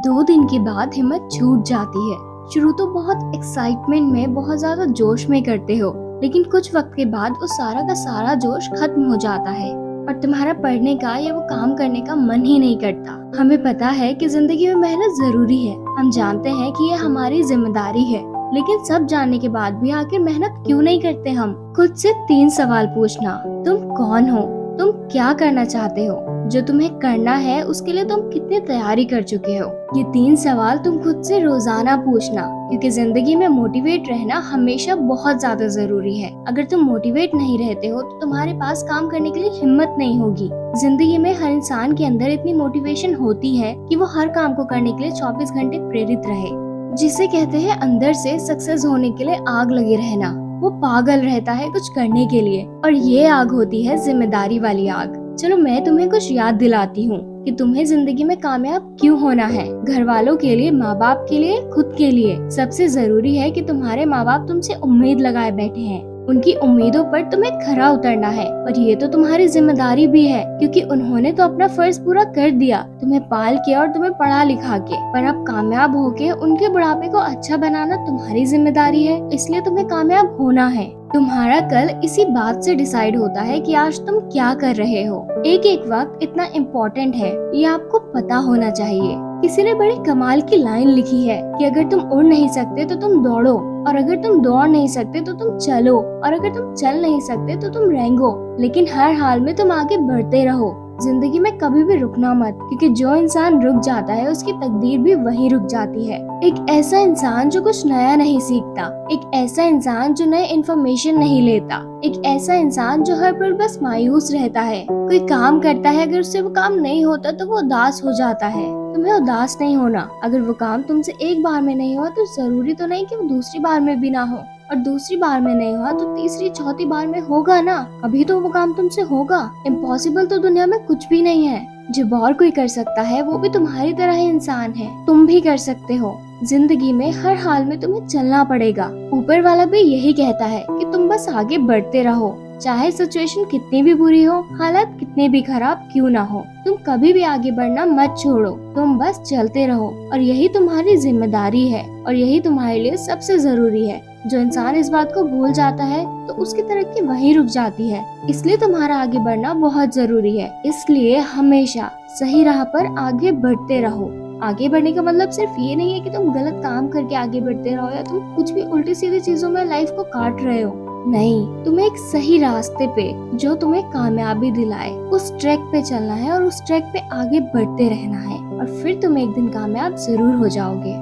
2 दिन के बाद हिम्मत छूट जाती है। शुरू तो बहुत एक्साइटमेंट में, बहुत ज्यादा जोश में करते हो, लेकिन कुछ वक्त के बाद उस सारा का सारा जोश खत्म हो जाता है और तुम्हारा पढ़ने का या वो काम करने का मन ही नहीं करता। हमें पता है कि जिंदगी में मेहनत जरूरी है, हम जानते हैं कि ये हमारी जिम्मेदारी है, लेकिन सब जानने के बाद भी आखिर मेहनत क्यों नहीं करते हम? खुद से 3 सवाल पूछना। तुम कौन हो? तुम क्या करना चाहते हो? जो तुम्हें करना है उसके लिए तुम कितनी तैयारी कर चुके हो? ये 3 सवाल तुम खुद से रोजाना पूछना, क्योंकि जिंदगी में मोटिवेट रहना हमेशा बहुत ज्यादा जरूरी है। अगर तुम मोटिवेट नहीं रहते हो तो तुम्हारे पास काम करने के लिए हिम्मत नहीं होगी। जिंदगी में हर इंसान के अंदर इतनी मोटिवेशन होती है कि वो हर काम को करने के लिए 24 घंटे प्रेरित रहे, जिसे कहते हैं अंदर से सक्सेस होने के लिए आग लगे रहना। वो पागल रहता है कुछ करने के लिए, और ये आग होती है जिम्मेदारी वाली आग। चलो मैं तुम्हें कुछ याद दिलाती हूँ कि तुम्हें जिंदगी में कामयाब क्यों होना है। घर वालों के लिए, माँ बाप के लिए, खुद के लिए। सबसे जरूरी है कि तुम्हारे माँ बाप तुमसे उम्मीद लगाए बैठे हैं। उनकी उम्मीदों पर तुम्हें खरा उतरना है, और ये तो तुम्हारी जिम्मेदारी भी है, क्योंकि उन्होंने तो अपना फर्ज पूरा कर दिया, तुम्हें पाल के और तुम्हें पढ़ा लिखा के। पर अब कामयाब होके उनके बुढ़ापे को अच्छा बनाना तुम्हारी जिम्मेदारी है, इसलिए तुम्हें कामयाब होना है। तुम्हारा कल इसी बात से डिसाइड होता है कि आज तुम क्या कर रहे हो। एक एक वक्त इतना इम्पोर्टेंट है, ये आपको पता होना चाहिए। किसी ने बड़ी कमाल की लाइन लिखी है कि अगर तुम उड़ नहीं सकते तो तुम दौड़ो, और अगर तुम दौड़ नहीं सकते तो तुम चलो, और अगर तुम चल नहीं सकते तो तुम रेंगो, लेकिन हर हाल में तुम आगे बढ़ते रहो। जिंदगी में कभी भी रुकना मत, क्योंकि जो इंसान रुक जाता है उसकी तकदीर भी वहीं रुक जाती है। एक ऐसा इंसान जो कुछ नया नहीं सीखता, एक ऐसा इंसान जो नए इन्फॉर्मेशन नहीं लेता, एक ऐसा इंसान जो हर पल बस मायूस रहता है। कोई काम करता है, अगर उससे वो काम नहीं होता तो वो उदास हो जाता है। तुम्हें उदास नहीं होना। अगर वो काम तुमसे एक बार में नहीं हुआ तो जरूरी तो नहीं कि वो दूसरी बार में भी ना हो, और दूसरी बार में नहीं हुआ तो तीसरी चौथी बार में होगा ना, अभी तो वो काम तुमसे होगा। इम्पॉसिबल तो दुनिया में कुछ भी नहीं है। जो और कोई कर सकता है वो भी तुम्हारी तरह ही इंसान है, तुम भी कर सकते हो। जिंदगी में हर हाल में तुम्हें चलना पड़ेगा। ऊपर वाला भी यही कहता है कि तुम बस आगे बढ़ते रहो, चाहे सिचुएशन कितनी भी बुरी हो, हालात कितने भी खराब क्यों ना हो। तुम कभी भी आगे बढ़ना मत छोड़ो, तुम बस चलते रहो, और यही तुम्हारी जिम्मेदारी है, और यही तुम्हारे लिए सबसे जरूरी है। जो इंसान इस बात को भूल जाता है तो उसकी तरक्की वहीं रुक जाती है। इसलिए तुम्हारा आगे बढ़ना बहुत जरूरी है। इसलिए हमेशा सही राह पर आगे बढ़ते रहो। आगे बढ़ने का मतलब सिर्फ ये नहीं है कि तुम गलत काम करके आगे बढ़ते रहो, या तुम कुछ भी उल्टी सीधी चीजों में लाइफ को काट रहे हो। नहीं, तुम्हें एक सही रास्ते पे जो तुम्हें कामयाबी दिलाए उस ट्रैक पे चलना है, और उस ट्रैक पे आगे बढ़ते रहना है, और फिर तुम एक दिन कामयाब जरूर हो जाओगे।